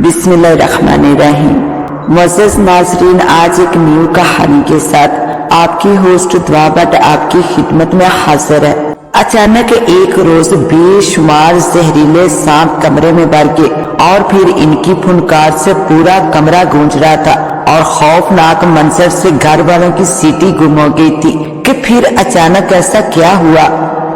बिस्मिल्लाहिर्रहमानिर्रहीम। मुअज़्ज़ज़ नाज़रीन, आज एक न्यू कहानी के साथ आपकी होस्ट दुआ भट्ट आपकी खिदमत में हाजिर है। अचानक एक रोज बेशुमार जहरीले सांप कमरे में भर के और फिर इनकी फुनकार से पूरा कमरा गूंज रहा था और खौफनाक मंजर से घर वालों की सीटी गुम हो गई थी कि फिर अचानक ऐसा क्या हुआ।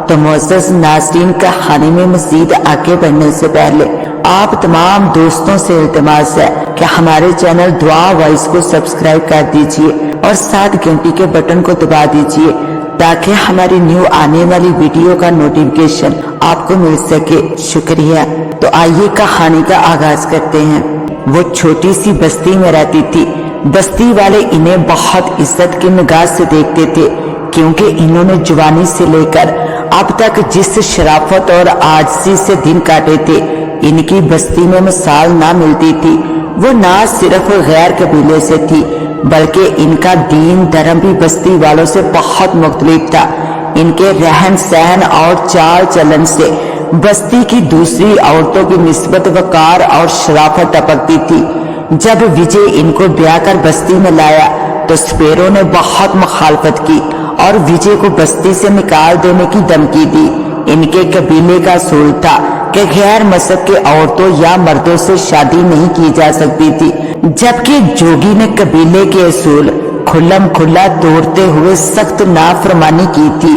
तो मुअज़्ज़ज़ नाज़रीन, कहानी में मज़ीद आगे बढ़ने से पहले आप तमाम दोस्तों से इल्तिमास है कि हमारे चैनल दुआ वॉइस को सब्सक्राइब कर दीजिए और साथ घंटी के बटन को दबा दीजिए ताकि हमारी न्यू आने वाली वीडियो का नोटिफिकेशन आपको मिल सके। शुक्रिया। तो आइए कहानी का आगाज करते हैं। वो छोटी सी बस्ती में रहती थी। बस्ती वाले इन्हें बहुत इज्जत की निगाह से देखते थे क्योंकि इन्होंने जवानी से लेकर अब तक जिस शराफत और आजिज़ी से दिन काटे थे, इनकी बस्ती में मिसाल ना मिलती थी। वो ना सिर्फ गैर कबीले से थी बल्कि इनका दीन धर्म भी बस्ती वालों से बहुत मुख्तलिफ था। इनके रहन सहन और चाल चलन से बस्ती की दूसरी औरतों की निस्बत वकार और शराफत टपकती थी। जब विजय इनको ब्याह कर बस्ती में लाया तो स्पेरो ने बहुत मुखालफत की और विजय को बस्ती से निकाल देने की धमकी दी। इनके कबीले का असूल था कि गैर मज़हब के औरतों या मर्दों से शादी नहीं की जा सकती थी, जबकि जोगी ने कबीले के असूल खुल्लम खुल्ला तोड़ते हुए सख्त नाफरमानी की थी।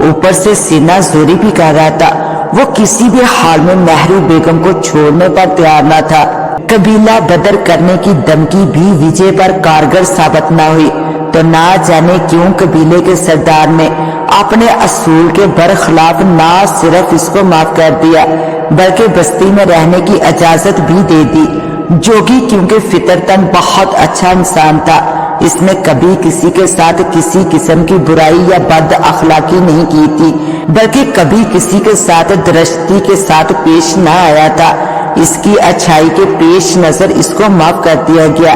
ऊपर से सीना जोरी भी कर रहा था। वो किसी भी हाल में महरू बेगम को छोड़ने पर तैयार न था। कबीला बदर करने की धमकी भी विजय पर कारगर साबित न हुई तो ना जाने क्यों कबीले के सरदार ने अपने असूल के बरखिलाफ ना सिर्फ इसको माफ कर दिया बल्कि बस्ती में रहने की इजाजत भी दे दी। जोगी क्योंकि फितरतन बहुत अच्छा इंसान था, इसने कभी किसी के साथ किसी किस्म की बुराई या बद अखलाकी नहीं की थी बल्कि कभी किसी के साथ दरश्ती के साथ पेश न आया था। इसकी अच्छाई के पेश नजर इसको माफ कर दिया गया।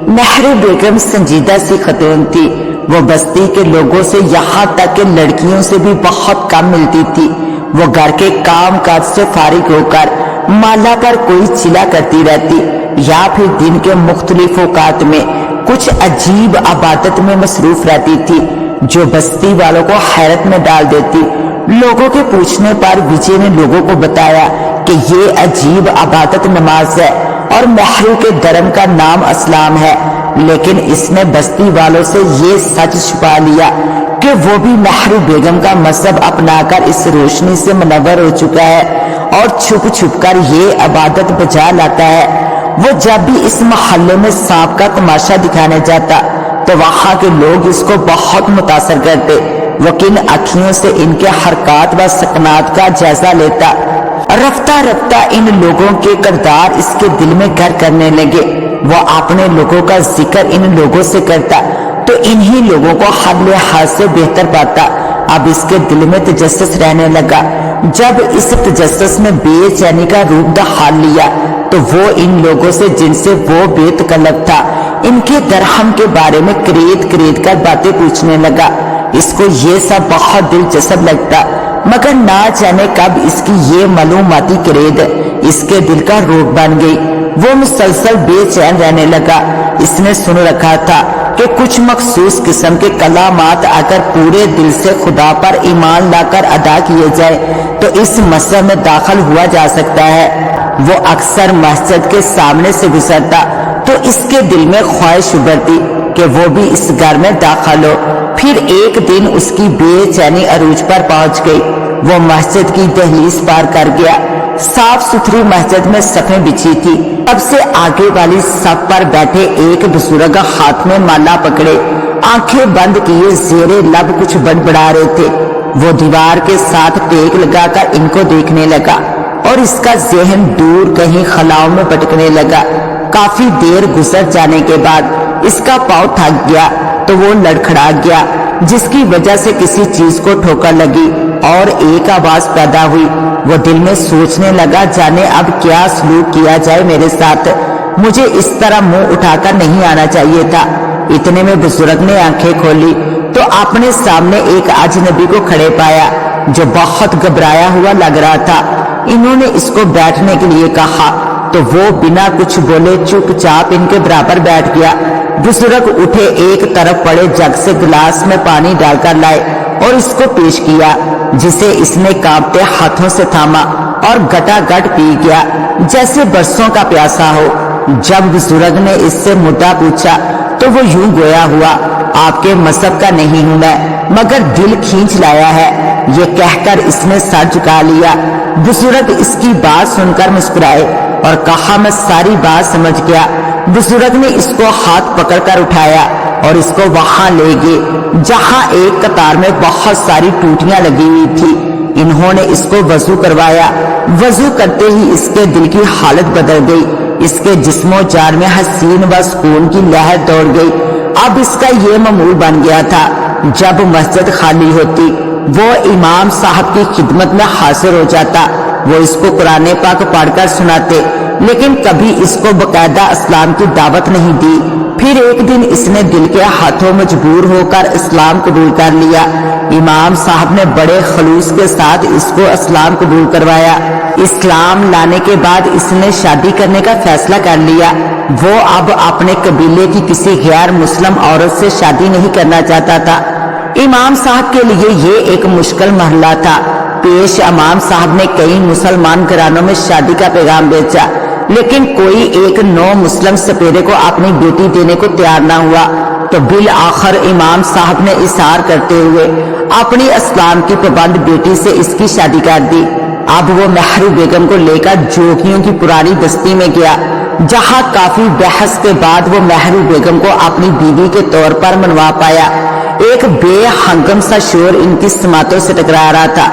महरू बेगम संजीदा सी खतून थी। वो बस्ती के लोगों से यहाँ तक कि लड़कियों से भी बहुत कम मिलती थी। वो घर के काम काज से फारिग होकर माला पर कोई चिल्ला करती रहती या फिर दिन के मुख्तलिफ औकात में कुछ अजीब इबादत में मसरूफ रहती थी जो बस्ती वालों को हैरत में डाल देती। लोगों के पूछने पर विजय ने लोगों को बताया कि ये अजीब इबादत नमाज है और महरू के धर्म का नाम इस्लाम है, लेकिन इसने बस्ती वालों से ये सच छुपा लिया कि वो भी महरू बेगम का मजहब अपनाकर इस रोशनी से मुनव्वर हो चुका है और छुप छुप कर ये इबादत बजा लाता है। वो जब भी इस मोहल्ले में सांप का तमाशा दिखाने जाता तो वहाँ के लोग इसको बहुत मुतासर करते। वो किन अखियों से इनके हरकत व सकनात का जायजा लेता। रफ्ता रफ्ता इन लोगों के किरदार इसके दिल में घर करने लगे। वो अपने लोगों का जिक्र इन लोगों से करता तो इन्हीं लोगों को हर लिहाज से बेहतर पाता। अब इसके दिल में तजस्सुस रहने लगा। जब इस तजस्सुस ने बेचैनी का रूप धारण लिया तो वो इन लोगों से जिनसे वो बेतकल्लफ था इनके दरहम के बारे में करेद कर बातें पूछने लगा। इसको ये सब बहुत दिलचस्प लगता मगर ना जाने कब इसकी ये मालूमाती करेद इसके दिल का रोग बन गई। वो मुसलसल बेचैन रहने लगा। इसने सुन रखा था कि कुछ मखसूस किस्म के कलामात अगर पूरे दिल से खुदा पर ईमान लाकर अदा किए जाए तो इस मसहब में दाखिल हुआ जा सकता है। वो अक्सर मस्जिद के सामने से गुजरता तो इसके दिल में ख्वाहिश उभरती कि वो भी इस घर में दाखिल हो। फिर एक दिन उसकी बेचैनी अरूज पर पहुंच गई। वो मस्जिद की दहलीज पार कर गया। साफ सुथरी मस्जिद में सफ़ें बिछी थी। सबसे आगे वाली सफ पर बैठे एक बुजुर्ग हाथ में माला पकड़े आंखें बंद किए जेरे लब कुछ बड़बड़ा रहे थे। वो दीवार के साथ टेक लगाकर इनको देखने लगा और इसका जहन दूर कहीं खलाओं में भटकने लगा। काफी देर गुजर जाने के बाद इसका पाँव थक गया तो वो लड़खड़ा गया जिसकी वजह से किसी चीज को ठोकर लगी और एक आवाज पैदा हुई। वो दिल में सोचने लगा, जाने अब क्या सलूक किया जाए मेरे साथ। मुझे इस तरह मुंह उठाकर नहीं आना चाहिए था। इतने में बुजुर्ग ने आंखें खोली तो अपने सामने एक अजनबी को खड़े पाया जो बहुत घबराया हुआ लग रहा था। इन्होंने इसको बैठने के लिए कहा तो वो बिना कुछ बोले चुपचाप इनके बराबर बैठ गया। बुजुर्ग उठे, एक तरफ पड़े जग से गिलास में पानी डालकर लाए और इसको पेश किया, जिसे इसने कांपते हाथों से थामा और गटागट पी गया जैसे बरसों का प्यासा हो। जब बुजुर्ग ने इससे मुद्दा पूछा तो वो यूं गोया हुआ, आपके मजहब का नहीं हूं मैं, मगर दिल खींच लाया है। ये कहकर इसने सर झुका लिया। बुजुर्ग इसकी बात सुनकर मुस्कुराए और कहा, मैं सारी बात समझ गया। बुजुर्ग ने इसको हाथ पकड़कर उठाया और इसको वहां ले गए जहां एक कतार में बहुत सारी टूटियां लगी हुई थी। इन्होंने इसको वजू करवाया। वजू करते ही इसके दिल की हालत बदल गई। इसके जिस्मो जान में हसीन व सुकून की लहर दौड़ गई। अब इसका ये मामूल बन गया था, जब मस्जिद खाली होती वो इमाम साहब की खिदमत में हाजिर हो जाता। वो इसको कुरान पाक पढ़कर सुनाते, लेकिन कभी इसको बकायदा इस्लाम की दावत नहीं दी। फिर एक दिन इसने दिल के हाथों मजबूर होकर इस्लाम कबूल कर लिया। इमाम साहब ने बड़े खलूस के साथ इसको इस्लाम कबूल करवाया। इस्लाम लाने के बाद इसने शादी करने का फैसला कर लिया। वो अब अपने कबीले की किसी गैर मुस्लिम औरत से शादी नहीं करना चाहता था। इमाम साहब के लिए ये एक मुश्किल मरहला था। पेश इमाम साहब ने कई मुसलमान घरानों में शादी का पैगाम भेजा, लेकिन कोई एक नौ मुस्लिम सपेरे को अपनी बेटी देने को तैयार न हुआ। तो बिल आखिर इमाम साहब ने इशार करते हुए अपनी इस्लाम की पाबंद बेटी से इसकी शादी कर दी। अब वो महरू बेगम को लेकर जोगियों की पुरानी बस्ती में गया, जहां काफी बहस के बाद वो महरू बेगम को अपनी बीवी के तौर पर मनवा पाया। एक बेहंगम सा शोर इनकी समातों से टकरा रहा था,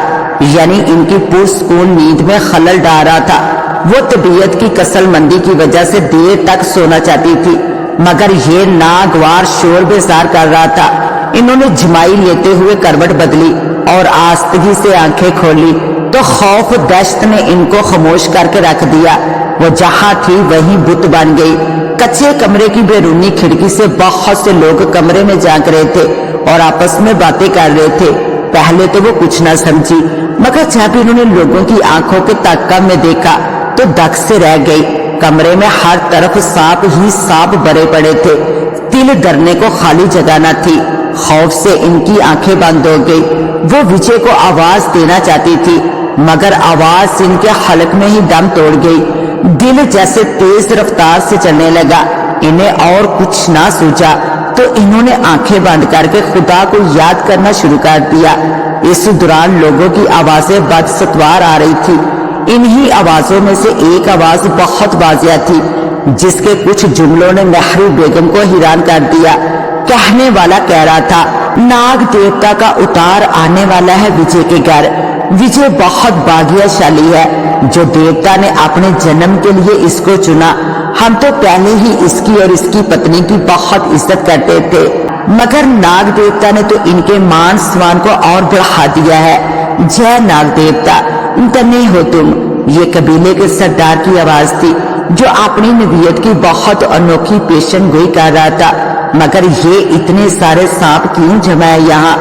यानी इनकी पुरसुकून नींद में खलल डाल रहा था। वो तबीयत की कसलमंदी की वजह से देर तक सोना चाहती थी, मगर ये नागवार शोर बेजार कर रहा था। इन्होंने जमाई लेते हुए करवट बदली और आस्तगी से आंखें खोली तो खौफ दहशत ने इनको खामोश करके रख दिया। वो जहां थी वहीं बुत बन गई। कच्चे कमरे की बैरूनी खिड़की से बहुत से लोग कमरे में झांक रहे थे और आपस में बातें कर रहे थे। पहले तो वो कुछ न समझी, मगर जब इन्होंने लोगों की आंखों के ताका में देखा तो दक से रह गई। कमरे में हर तरफ सांप ही सांप भरे पड़े थे। तिल धरने को खाली जगह न थी। खौफ से इनकी आंखें बंद हो गई। वो विजय को आवाज देना चाहती थी, मगर आवाज इनके हलक में ही दम तोड़ गई। दिल जैसे तेज रफ्तार से चलने लगा। इन्हें और कुछ ना सूझा तो इन्होंने आंखें बंद करके खुदा को याद करना शुरू कर दिया। इस दौरान लोगों की आवाजें बदसतवार आ रही थी। इन्हीं आवाजों में से एक आवाज बहुत वाजिया थी, जिसके कुछ जुमलों ने महरू बेगम को हैरान कर दिया। कहने वाला कह रहा था, नाग देवता का उतार आने वाला है विजय के घर। विजय बहुत भाग्यशाली है जो देवता ने अपने जन्म के लिए इसको चुना। हम तो पहले ही इसकी और इसकी पत्नी की बहुत इज्जत करते थे, मगर नाग देवता ने तो इनके मान सम्मान को और बढ़ा दिया है। जय नाग देवता, धन्य हो तुम। ये कबीले के सरदार की आवाज थी, जो अपनी नबीयत की बहुत अनोखी पेशन गोई कर रहा था। मगर ये इतने सारे सांप क्यों जमा है यहाँ?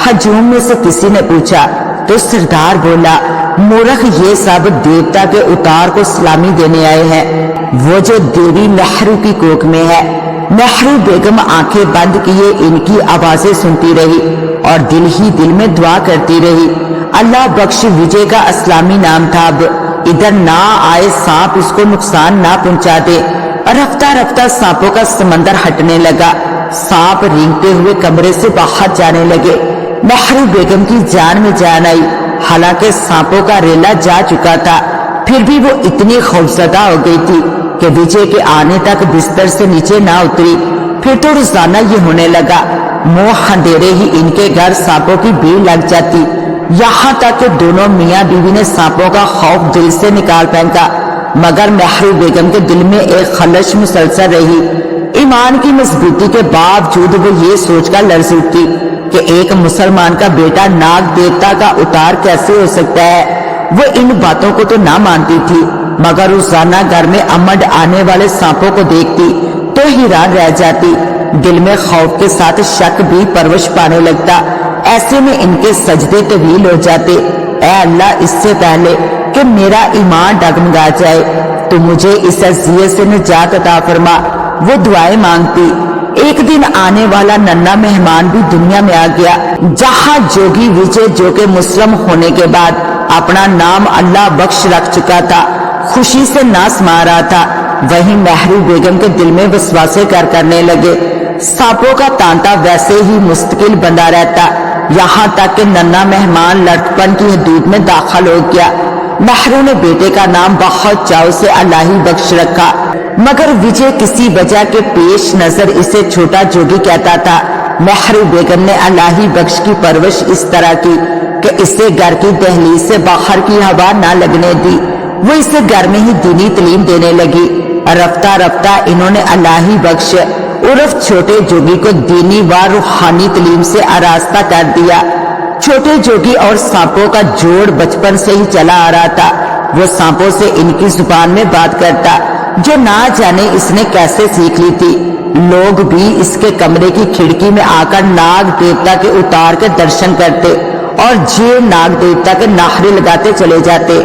हजूम में से किसी ने पूछा तो सरदार बोला, मूर्ख, ये सब देवता के उतार को सलामी देने आए हैं, वो जो देवी महरू की कोख में है। महरू बेगम आंखें बंद किए इनकी आवाजें सुनती रही और दिल ही दिल में दुआ करती रही। अल्लाह बख्श विजय का इस्लामी नाम था। अब इधर ना आए सांप इसको नुकसान ना पहुंचा दे। रफ्ता रफ्ता सांपों का समंदर हटने लगा। सांप रेंगते हुए कमरे से बाहर जाने लगे। महरू बेगम की जान में जान आई। हालांकि सांपों का रेला जा चुका था, फिर भी वो इतनी खौफजदा हो गई थी कि विजय के आने तक बिस्तर से नीचे ना उतरी। फिर तो रोजाना ये होने लगा। मुंह अंधेरे ही इनके घर सांपों की भीड़ लग जाती। यहाँ तक कि दोनों मियाँ बीवी ने सांपों का खौफ दिल से निकाल फेंका, मगर महरू बेगम के दिल में एक खलश मुसलसल रही। ईमान की मजबूती के बावजूद वो ये सोचकर लर्ज उठी कि एक मुसलमान का बेटा नाग देवता का उतार कैसे हो सकता है। वो इन बातों को तो ना मानती थी, मगर रोजाना घर में अमड आने वाले सांपों को देखती तो हैरान रह जाती। दिल में खौफ के साथ शक भी परवश पाने लगता। ऐसे में इनके सजदे तवील हो जाते। ऐ अल्लाह, इससे पहले کہ میرا ایمان ڈگمگا جائے تو مجھے اس اذیت سے نجات عطا فرما۔ وہ دعائیں مانگتی۔ ایک دن آنے والا ننھا مہمان بھی دنیا میں آ گیا، جہاں جوگی وجے جو کہ مسلم ہونے کے بعد اپنا نام اللہ بخش رکھ چکا تھا، خوشی سے ناس مار رہا تھا، وہیں مہرو بیگم کے دل میں وسواسے کرنے لگے۔ سانپوں کا تانتا ویسے ہی مستقل بندہ رہتا، یہاں تک کہ ننھا مہمان لڑکپن کی حدود میں داخل ہو گیا۔ مہرو نے بیٹے کا نام بہت چاؤ سے الہی بخش رکھا، مگر وجے کسی وجہ کے پیش نظر اسے چھوٹا جوگی کہتا تھا۔ مہرو بیگم نے الہی بخش کی پرورش اس طرح کی کہ اسے گھر کی دہلیز سے باہر کی ہوا نہ لگنے دی۔ وہ اسے گھر میں ہی دینی تعلیم دینے لگی۔ رفتہ رفتہ انہوں نے الہی بخش عرف چھوٹے جوگی کو دینی و روحانی تعلیم سے آراستہ کر دیا۔ چھوٹے جوگی اور سانپوں کا جوڑ بچپن سے ہی چلا آ رہا تھا۔ وہ سانپوں سے ان کی زبان میں بات کرتا، جو نہ جانے اس نے کیسے سیکھ لی تھی۔ لوگ بھی اس کے کمرے کی کھڑکی میں آ کر ناگ دیوتا کے اتار کے درشن کرتے اور جے ناگ دیوتا کے نعرے لگاتے چلے جاتے۔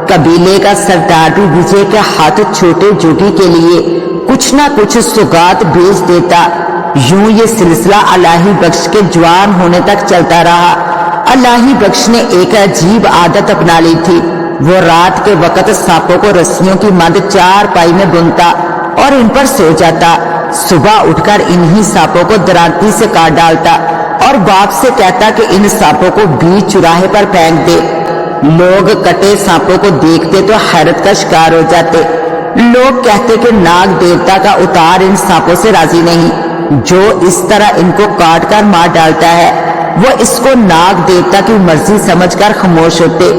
قبیلے کا سردار بھی وجے کے ہاتھ چھوٹے جوگی کے لیے کچھ نہ کچھ سوغات بھیج دیتا۔ یوں یہ سلسلہ الہی بخش کے جوان ہونے تک چلتا رہا۔ الہی بخش نے ایک عجیب عادت اپنا لی تھی۔ وہ رات کے وقت سانپوں کو رسیوں کی مند چار پائی میں بنتا اور ان پر سو جاتا۔ صبح اٹھ کر انہی سانپوں کو درانتی سے کاٹ ڈالتا اور باپ سے کہتا کہ ان سانپوں کو بیچ چوراہے پر پھینک دے۔ لوگ کٹے سانپوں کو دیکھتے تو حیرت کا شکار ہو جاتے۔ لوگ کہتے کہ ناگ دیوتا کا اتار ان سانپوں سے راضی نہیں، جو اس طرح ان کو کاٹ کر مار ڈالتا ہے۔ وہ اس کو ناگ دیوتا کی مرضی سمجھ کر خاموش ہوتے۔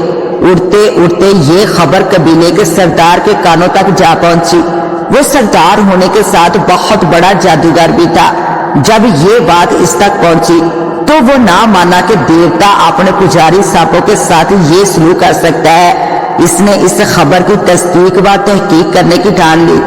اڑتے اڑتے یہ خبر قبیلے کے سردار کے کانوں تک جا پہنچی۔ وہ سردار ہونے کے ساتھ بہت بڑا جادوگر بھی تھا۔ جب یہ بات اس تک پہنچی تو وہ نہ مانا کہ دیوتا اپنے پجاری سانپوں کے ساتھ یہ سلوک کر سکتا ہے۔ اس نے اس خبر کی تصدیق و تحقیق کرنے کی ٹھان لی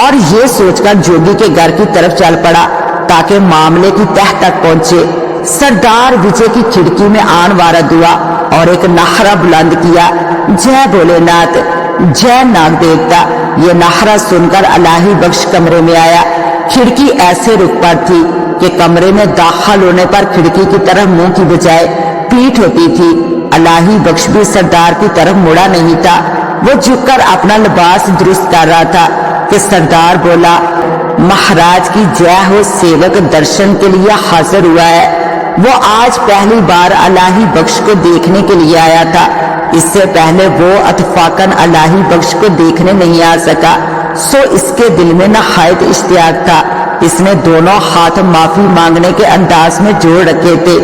اور یہ سوچ کر جوگی کے گھر کی طرف چل پڑا تاکہ معاملے کی تہ تک پہنچے۔ سردار وجے کی کھڑکی میں آن وارد ہوا اور ایک نعرہ بلند کیا، جے بولے ناتھ، جے ناگ دیوتا۔ یہ نعرہ سن کر الہی بخش کمرے میں آیا۔ کھڑکی ایسے رک پر تھی کہ کمرے میں داخل ہونے پر کھڑکی کی طرف منہ کی بجائے پیٹھ ہوتی تھی۔ الہی بخش بھی سردار کی طرف مڑا نہیں تھا۔ وہ جھک کر اپنا لباس درست کر رہا تھا کہ سردار بولا، مہاراج کی جے ہو، سیوک درشن کے لیے حاضر ہوا ہے۔ وہ آج پہلی بار الہی بخش کو دیکھنے کے لیے آیا تھا۔ اس سے پہلے وہ اتفاقاً الہی بخش کو دیکھنے نہیں آ سکا، سو اس کے دل میں نہایت اشتیاق تھا۔ اس نے دونوں ہاتھ معافی مانگنے کے انداز میں جوڑ رکھے تھے۔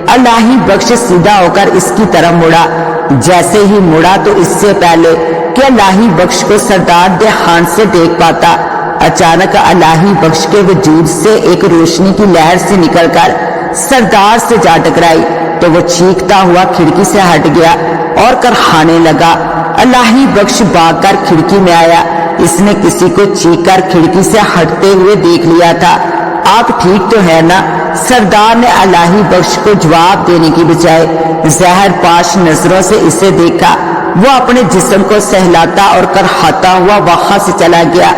الہی بخش سیدھا ہو کر اس کی طرف مڑا۔ جیسے ہی مڑا تو اس سے پہلے کہ الہی بخش کو سردار دھیان سے دیکھ پاتا، اچانک الہی بخش کے وجود سے ایک روشنی کی لہر سے نکل کر سردار سے جا ٹکرائی تو وہ چیختا ہوا کھڑکی سے ہٹ گیا اور کرہانے لگا۔ الہی بخش بھاگ کر کھڑکی میں آیا۔ اس نے کسی کو چیخ کر کھڑکی سے ہٹتے ہوئے دیکھ لیا تھا۔ آپ ٹھیک تو ہے نا؟ سردار نے الہی بخش کو جواب دینے کی بجائے زہر پاش نظروں سے اسے دیکھا۔ وہ اپنے جسم کو سہلاتا اور کرہاتا ہوا وہاں سے چلا گیا۔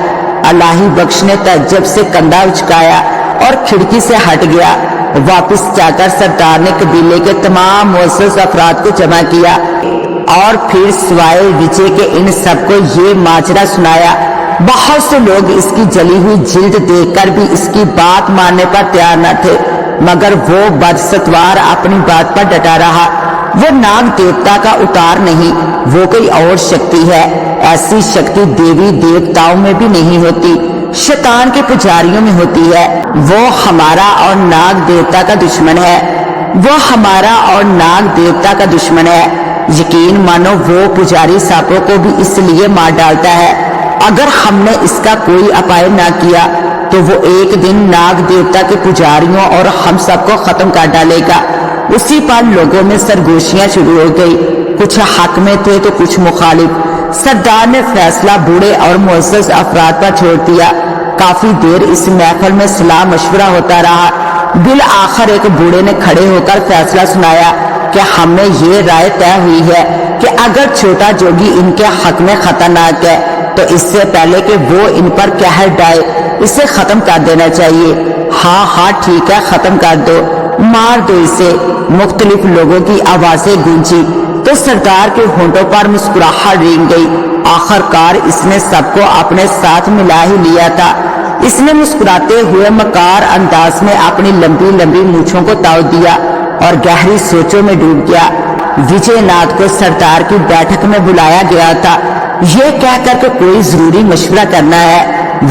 الہی بخش نے تعجب سے کندھا اچکایا اور کھڑکی سے ہٹ گیا۔ واپس جا کر سردار نے قبیلے کے تمام معزز افراد کو جمع کیا اور پھر سوائے وجے کے ان سب کو یہ ماجرا سنایا۔ بہت سے لوگ اس کی جلی ہوئی جلد دیکھ کر بھی اس کی بات ماننے پر تیار نہ تھے، مگر وہ بدستوار اپنی بات پر ڈٹا رہا۔ وہ ناگ دیوتا کا اتار نہیں، وہ کوئی اور شکتی ہے۔ ایسی شکتی دیوی دیوتاؤں میں بھی نہیں ہوتی، شیطان کے پجاریوں میں ہوتی ہے۔ وہ ہمارا اور ناگ دیوتا کا دشمن ہے۔ وہ ہمارا اور ناگ دیوتا کا دشمن ہے۔ یقین مانو وہ پجاری سانپوں کو بھی اس لیے مار ڈالتا ہے۔ اگر ہم نے اس کا کوئی اپائے نہ کیا تو وہ ایک دن ناگ دیوتا کے پجاریوں اور ہم سب کو ختم کر ڈالے گا۔ اسی پر لوگوں میں سرگوشیاں شروع ہو گئی، کچھ حق میں تھے تو کچھ مخالف۔ سردار نے فیصلہ بوڑھے اور معزز افراد پر چھوڑ دیا۔ کافی دیر اس محفل میں صلاح مشورہ ہوتا رہا۔ بالآخر ایک بوڑھے نے کھڑے ہو کر فیصلہ سنایا کہ ہم نے یہ رائے طے ہوئی ہے کہ اگر چھوٹا جوگی ان کے حق میں خطرناک ہے تو اس سے پہلے کہ وہ ان پر قہر ڈائے اسے ختم کر دینا چاہیے۔ ہاں ہاں ٹھیک ہے، ختم کر دو، مار دو اسے۔ مختلف لوگوں کی آوازیں گونجی تو سردار کے ہونٹوں پر مسکراہٹ رینگ گئی۔ آخر کار اس نے سب کو اپنے ساتھ ملا ہی لیا تھا۔ اس نے مسکراتے ہوئے مکار انداز میں اپنی لمبی لمبی مونچھوں کو تاؤ دیا اور گہری سوچوں میں ڈوب گیا۔ وجے ناتھ کو سردار کی بیٹھک میں بلایا گیا تھا، یہ کہہ کر کہ کوئی ضروری مشورہ کرنا ہے۔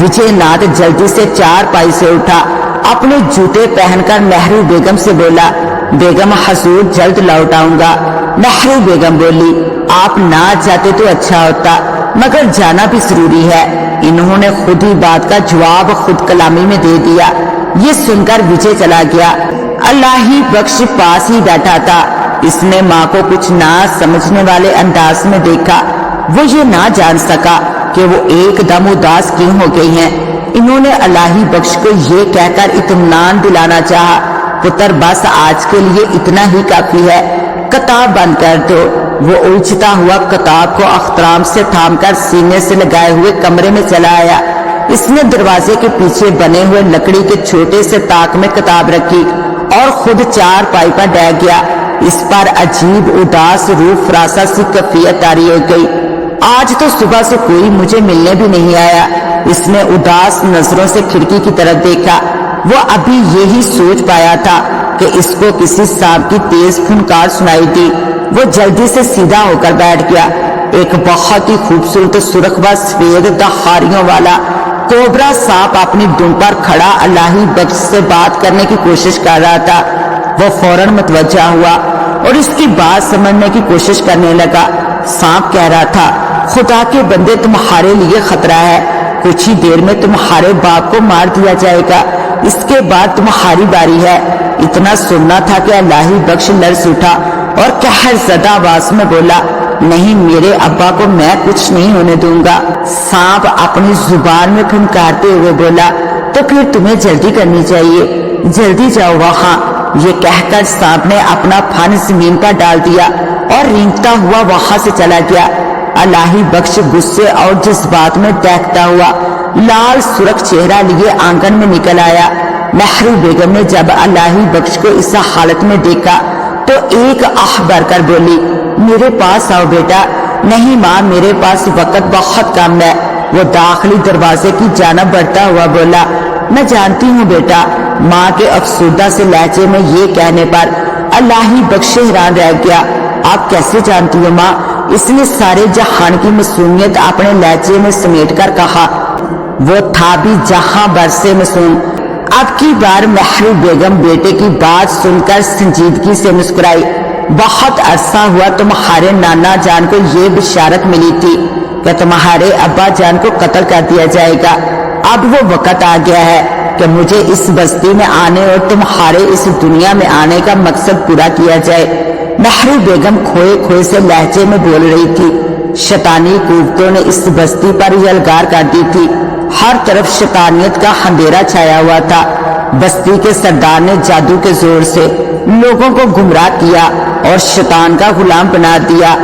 وجے ناتھ جلدی سے چارپائی سے اٹھا، اپنے جوتے پہن کر نہرو بیگم سے بولا، بیگم حضور جلد لوٹ آؤں گا۔ نہرو بیگم بولی، آپ نہ جاتے تو اچھا ہوتا، مگر جانا بھی ضروری ہے۔ انہوں نے خود ہی بات کا جواب خود کلامی میں دے دیا۔ یہ سن کر وجے چلا گیا۔ اللہ ہی بخش پاس ہی بیٹھا تھا۔ اس نے ماں کو کچھ نہ سمجھنے والے انداز میں دیکھا۔ وہ یہ نہ جان سکا کہ وہ ایک دم اداس کیوں ہو گئی ہیں۔ انہوں نے الہی بخش کو یہ کہہ کر اطمینان دلانا چاہا، پتر بس آج کے لیے اتنا ہی کافی ہے، کتاب بند کر دو۔ وہ الجھتا ہوا کتاب کو احترام سے تھام کر سینے سے لگائے ہوئے کمرے میں چلا آیا۔ اس نے دروازے کے پیچھے بنے ہوئے لکڑی کے چھوٹے سے طاق میں کتاب رکھی اور خود چارپائی پر بیٹھ گیا۔ اس پر عجیب اداس روح فراسا سی کیفیت طاری ہو گئی۔ آج تو صبح سے کوئی مجھے ملنے بھی نہیں آیا۔ اس نے اداس نظروں سے کھڑکی کی طرف دیکھا۔ وہ ابھی یہی سوچ پایا تھا کہ اس کو کسی سانپ کی تیز پھنکار سنائی دی۔ وہ جلدی سے سیدھا ہو کر بیٹھ گیا۔ ایک بہت ہی خوبصورت سرخ و سفید دہاریوں والا کوبرا سانپ اپنی دم پر کھڑا الہی بخش سے بات کرنے کی کوشش کر رہا تھا۔ وہ فوراً متوجہ ہوا اور اس کی بات سمجھنے کی کوشش کرنے لگا۔ سانپ کہہ رہا تھا، خدا کے بندے تمہارے لیے خطرہ ہے، کچھ ہی دیر میں تمہارے باپ کو مار دیا جائے گا، اس کے بعد تمہاری باری ہے۔ اتنا سننا تھا کہ الہی بخش لرز اٹھا اور قہر زدہ آواز میں بولا، نہیں، میرے ابا کو میں کچھ نہیں ہونے دوں گا۔ سانپ اپنی زبان میں پھنکارتے ہوئے بولا، تو پھر تمہیں جلدی کرنی چاہیے، جلدی جاؤ وہاں۔ یہ کہہ کر سانپ نے اپنا پھن زمین پر ڈال دیا اور رینگتا ہوا وہاں سے چلا گیا۔ الہی بخش غصے اور جذبات میں دہتا ہوا لال سرخ چہرہ لیے آنگن میں نکل آیا۔ نہرو بیگم نے جب الہی بخش کو اس حالت میں دیکھا تو ایک آہ بھر کر بولی، میرے پاس آؤ بیٹا۔ نہیں ماں، میرے پاس وقت بہت کم ہے۔ وہ داخلی دروازے کی جانب بڑھتا ہوا بولا، میں جانتی ہوں بیٹا۔ ماں کے افسردہ سے لہجے میں یہ کہنے پر الہی بخش حیران رہ گیا۔ آپ کیسے جانتی ہو ماں؟ اس نے سارے جہان کی معصومیت اپنے لہجے میں سمیٹ کر کہا۔ وہ تھا بھی جہاں بھر سے معصوم۔ اب کی بار نہرو بیگم بیٹے کی بات سن کر سنجیدگی سے مسکرائی۔ بہت عرصہ ہوا تمہارے نانا جان کو یہ بشارت ملی تھی کہ تمہارے ابا جان کو قتل کر دیا جائے گا۔ اب وہ وقت آ گیا ہے کہ مجھے اس بستی میں آنے اور تمہارے اس دنیا میں آنے کا مقصد پورا کیا جائے۔ نہرو بیگم کھوئے کھوئے سے لہجے میں بول رہی تھی۔ شیطانی قوتوں نے اس بستی پر یلغار کر دی تھی۔ ہر طرف شیطانیت کا اندھیرا چھایا ہوا تھا۔ بستی کے سردار نے جادو کے زور سے لوگوں کو گمراہ کیا اور شیطان کا غلام بنا دیا۔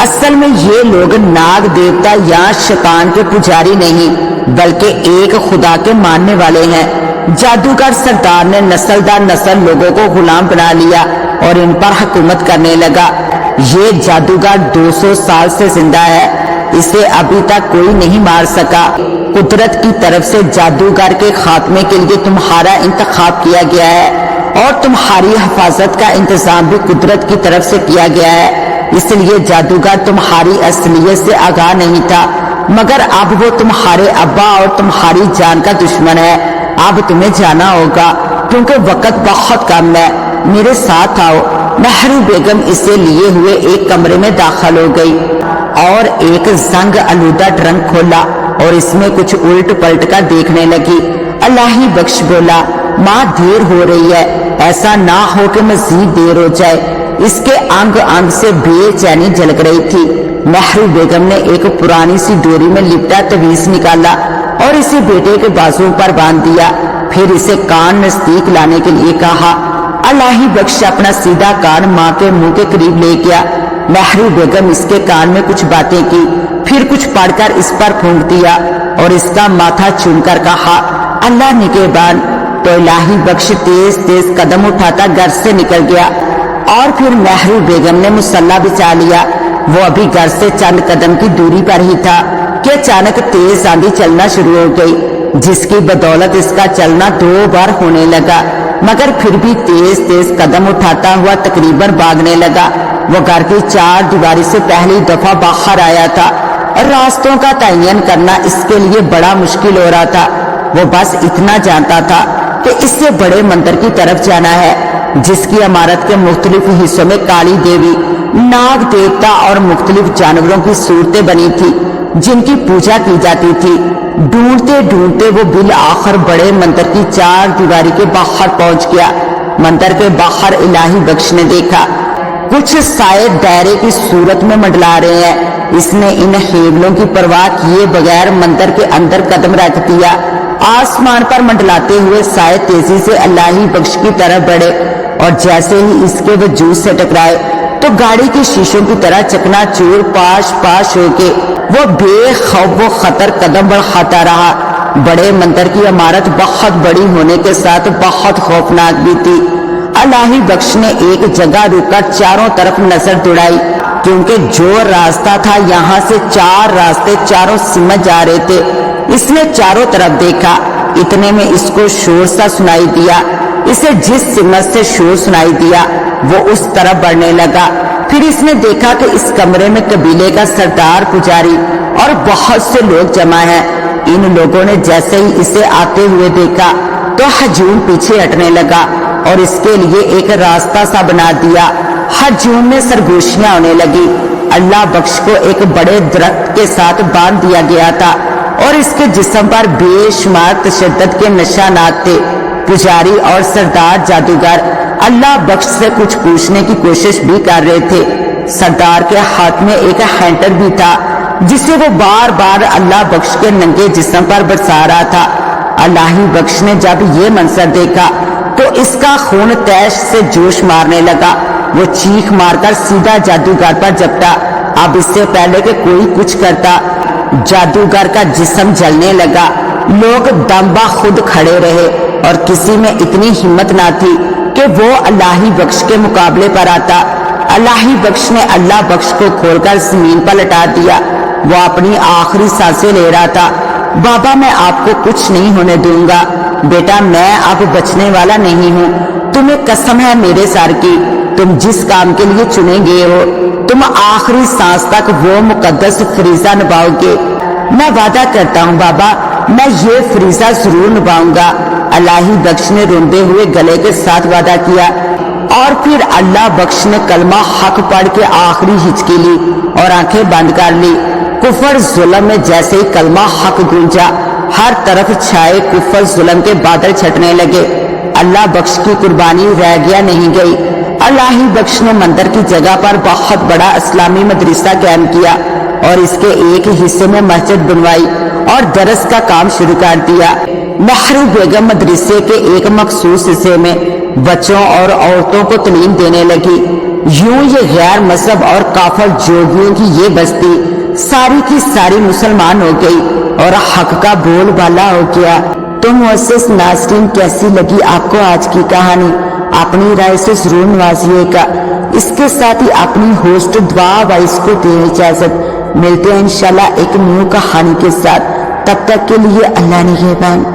اصل میں یہ لوگ ناگ دیوتا یا شیطان کے پجاری نہیں بلکہ ایک خدا کے ماننے والے ہیں۔ جادوگر سردار نے نسل در نسل لوگوں کو غلام بنا لیا اور ان پر حکومت کرنے لگا۔ یہ جادوگر 200 سال سے زندہ ہے، اسے ابھی تک کوئی نہیں مار سکا۔ قدرت کی طرف سے جادوگر کے خاتمے کے لیے تمہارا انتخاب کیا گیا ہے اور تمہاری حفاظت کا انتظام بھی قدرت کی طرف سے کیا گیا ہے۔ اس لیے جادوگر تمہاری اصلیت سے آگاہ نہیں تھا، مگر اب وہ تمہارے ابا اور تمہاری جان کا دشمن ہے۔ اب تمہیں جانا ہوگا کیونکہ وقت بہت کم ہے۔ میرے ساتھ آؤ۔ نہرو بیگم اسے لیے ہوئے ایک کمرے میں داخل ہو گئی اور ایک زنگ آلودہ ٹرنک کھولا اور اس میں کچھ الٹ پلٹ کر دیکھنے لگی۔ الہی بخش بولا، ماں دیر ہو رہی ہے، ایسا نہ ہو کہ مزید دیر ہو جائے۔ اس کے انگ انگ سے بے چینی جھلک رہی تھی۔ نہرو بیگم نے ایک پرانی سی ڈوری میں لپٹا تویز نکالا اور اسے بیٹے کے بازو پر باندھ دیا، پھر اسے کان نزدیک لانے کے لیے کہا۔ الہی بخش اپنا سیدھا کان ماں کے منہ کے قریب لے گیا۔ महरू बेगम इसके कान में कुछ बातें की, फिर कुछ पढ़कर इस पर फूंक दिया और इसका माथा चूमकर कहा, अल्लाह निगहबान। तो इलाही बख्श तेज तेज कदम उठाता घर से निकल गया और फिर महरू बेगम ने मुसल्ला बिछा लिया। वो अभी घर से चंद कदम की दूरी पर ही था कि अचानक तेज आंधी चलना शुरू हो गई, जिसकी बदौलत इसका चलना 2 बार होने लगा, मगर फिर भी तेज तेज कदम उठाता हुआ तकरीबन भागने लगा। वो घर की 4 दीवारी से पहली दफा बाहर आया था और रास्तों का तयन करना इसके लिए बड़ा मुश्किल हो रहा था। वो बस इतना जानता था कि इससे बड़े मंदिर की तरफ जाना है, जिसकी इमारत के मुख्तलिफ हिस्सों में काली देवी, नाग देवता और मुख्तलिफ जानवरों की सूरतें बनी थी, जिनकी पूजा की जाती थी। ढूंढते ढूंढते वो बिल आखिर बड़े मंदिर की 4 दीवारी के बाहर पहुंच गया। मंदिर के बाहर इलाही बख्श ने देखा कुछ साए दायरे की सूरत में मंडला रहे हैं। इसने इन हेबलों की परवाह किए बगैर मंदिर के अंदर कदम रख दिया। आसमान पर मंडलाते हुए साए तेजी से इलाही बख्श की तरफ बढ़े और जैसे ही इसके वजूद से टकराए तो गाड़ी के शीशों की तरह चकनाचूर पाश पाश होके वो बेखौफ व खतर कदम बढ़ाता रहा। बड़े मंदिर की इमारत बहुत बड़ी होने के साथ बहुत खौफनाक भी थी। इलाही बख्श ने एक जगह रुककर चारों तरफ नजर दौड़ाई, क्योंकि जो रास्ता था यहाँ से 4 रास्ते चारों सिमट जा रहे थे। इसने चारों तरफ देखा, इतने में इसको शोर सा सुनाई दिया। इसे जिस सिमत से शोर सुनाई दिया वो उस तरफ बढ़ने लगा। फिर इसने देखा कि इस कमरे में कबीले का सरदार, पुजारी और बहुत से लोग जमा हैं। इन लोगों ने जैसे ही इसे आते हुए देखा तो हजूम पीछे हटने लगा और इसके लिए एक रास्ता सा बना दिया। हजूम में सरगोशियां होने लगी। अल्लाह बख्श को एक बड़े दरख्त के साथ बांध दिया गया था और इसके जिस्म पर बेशुमार तशद्दुद के निशानात थे। पुजारी और सरदार जादूगर अल्लाह बख्श से कुछ पूछने की कोशिश भी कर रहे थे। सरदार के हाथ में एक हैंटर भी था, जिसे वो बार बार अल्लाह बख्श के नंगे जिस्म पर बरसा रहा था। इलाही बख्श ने जब ये मंजर देखा तो इसका खून तैश से जोश मारने लगा। वो चीख मारकर सीधा जादूगर पर झपटा। अब इससे पहले कि कोई कुछ करता, जादूगर का जिस्म जलने लगा। लोग दम्बा खुद खड़े रहे और किसी में इतनी हिम्मत ना थी कि वो इलाही बख्श के मुकाबले पर आता। इलाही बख्श ने अल्लाह बख्श को खोलकर जमीन पर लटा दिया। वो अपनी आखिरी सांसें ले रहा था। बाबा, मैं आपको कुछ नहीं होने दूंगा। बेटा, मैं अब बचने वाला नहीं हूँ। तुम्हें कसम है मेरे सर की, तुम जिस काम के लिए चुने गए हो, तुम आखिरी सांस तक वो मुकद्दस फरीजा निभाओगे। मैं वादा करता हूँ बाबा, मैं ये फरीजा जरूर निभाऊंगा। इलाही बख्श ने रोंदे हुए गले के साथ वादा किया और फिर अल्लाह बख्श ने कलमा हक पढ़ के आखिरी हिचकी ली और आंखें बंद कर ली। कुफर जुल्म में जैसे ही कलमा हक गूंजा, हर तरफ छाए कुफर जुल्म के बादल छटने लगे। अल्लाह बख्श की कुर्बानी रह गया नहीं गई। इलाही बख्श ने मंदिर की जगह पर बहुत बड़ा इस्लामी मदरसा कायम किया और इसके एक हिस्से में मस्जिद बनवाई और दरस का काम शुरू कर दिया। महरू बेगम मदरसे के एक मखसूस हिस्से में बच्चों और औरतों को तालीम देने लगी। यूं ये गैर मजहब और काफर जोगियों की ये बस्ती सारी की सारी मुसलमान हो गई और हक का बोलबाला हो गया। तो मुअस्सिस नाज़रीन, कैसी लगी आपको आज की कहानी? अपनी राय से जरूर नवाजिएगा। इसके साथ ही अपनी होस्ट दुआ वाइस को दे इजाजत। मिलते हैं इंशाल्लाह एक न्यू कहानी के साथ। तब तक के लिए अल्लाह निगहबान।